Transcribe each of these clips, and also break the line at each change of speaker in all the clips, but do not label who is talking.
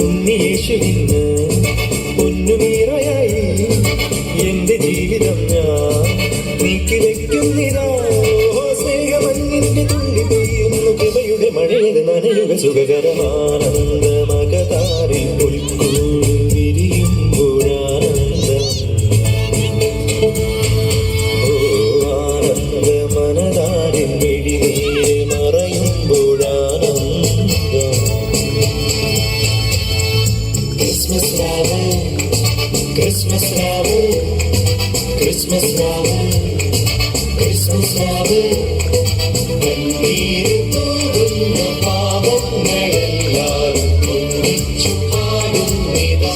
ഉണ്ണിയേശുവിന് പൊന്നുമീറയായി എന്റെ ജീവിതം ഞാൻ നീക്കി വയ്ക്കുന്നിതാ. സ്നേഹമഞ്ഞിന്റെ തുള്ളി പെയ്യുന്നു കൃപയുടെ മഴയിൽ നനയുക സുഖകരമാനന്ദ മകതാരിൽ പുൽക്കൂട് വിരിയുമ്പോഴാനന്ദം. ഓ ആനന്ദ മനതാരിൽ മിഴിനീര് മറയുമ്പോഴാനന്ദം. ക്രിസ്മസ് രാവ് ക്രിസ്മസ് രാവ് ക്രിസ്മസ് രാവ് ക്രിസ്മസ് രാവ് കണ്ണീര് തോന്നുന്ന പാപങ്ങളെല്ലാവരും ഒന്നിച്ചു പാടുന്നിതാ.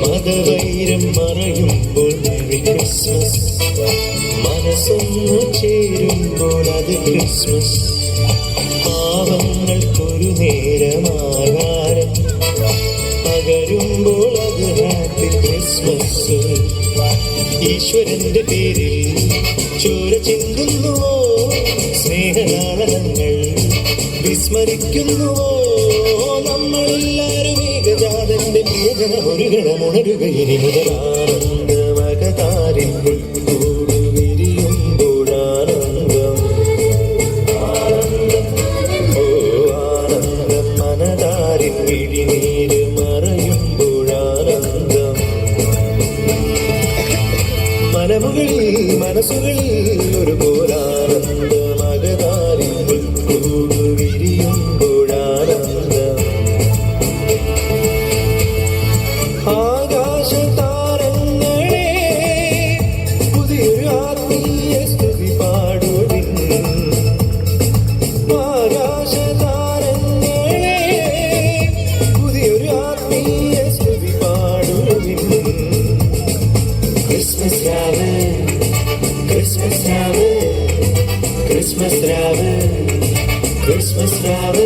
മതവൈരം മറയുമ്പോൾ മെറി ക്രിസ്മസ്, മനസ്സൊന്നു ചേരുമ്പോൾ അത് ക്രിസ്മസ്. പാവങ്ങൾക്കൊരു നേരമാകാരം പകരുമ്പോൾ അത് ഹാപ്പി ക്രിസ്മസ്. ഈശ്വരന്റെ പേരിൽ ചോര ചിന്തുന്നുവോ, സ്നേഹനാളങ്ങൾ വിസ്മരിക്കുന്നുവോ? നമ്മളെല്ലാരും ഏകജാതന്റെ പ്രിയജനമൊരുകണമുണരുക ഇനി മുതൽ. ആനന്ദ മകതാരിൽ പുൽക്കൂട് വിരിയുമ്പോഴാനന്ദം. ആനന്ദം ഓ ആനന്ദം മനതാരിൽ മിഴിനീര് മറയുമ്പോഴാനന്ദം. മനമുകളിൽ മനസ്സുകളിൽ ഒരു പോലാനന്ദ മകതാരിൽ പുൽക്കൂട് വിരിയുമ്പോഴാനന്ദം. ആകാശതാരങ്ങളെ പുതിയൊരു ആത്മീയ സ്തുതി പാടുവിൻ. ആകാശതാരങ്ങളെ പുതിയൊരു ആത്മീയ സ്തുതി പാടുവിൻ. ക്രിസ്മസ് രാവ് ക്രിസ്മസ് രാവ് ക്രിസ്മസ് രാവ് ക്രിസ്മസ് രാവ്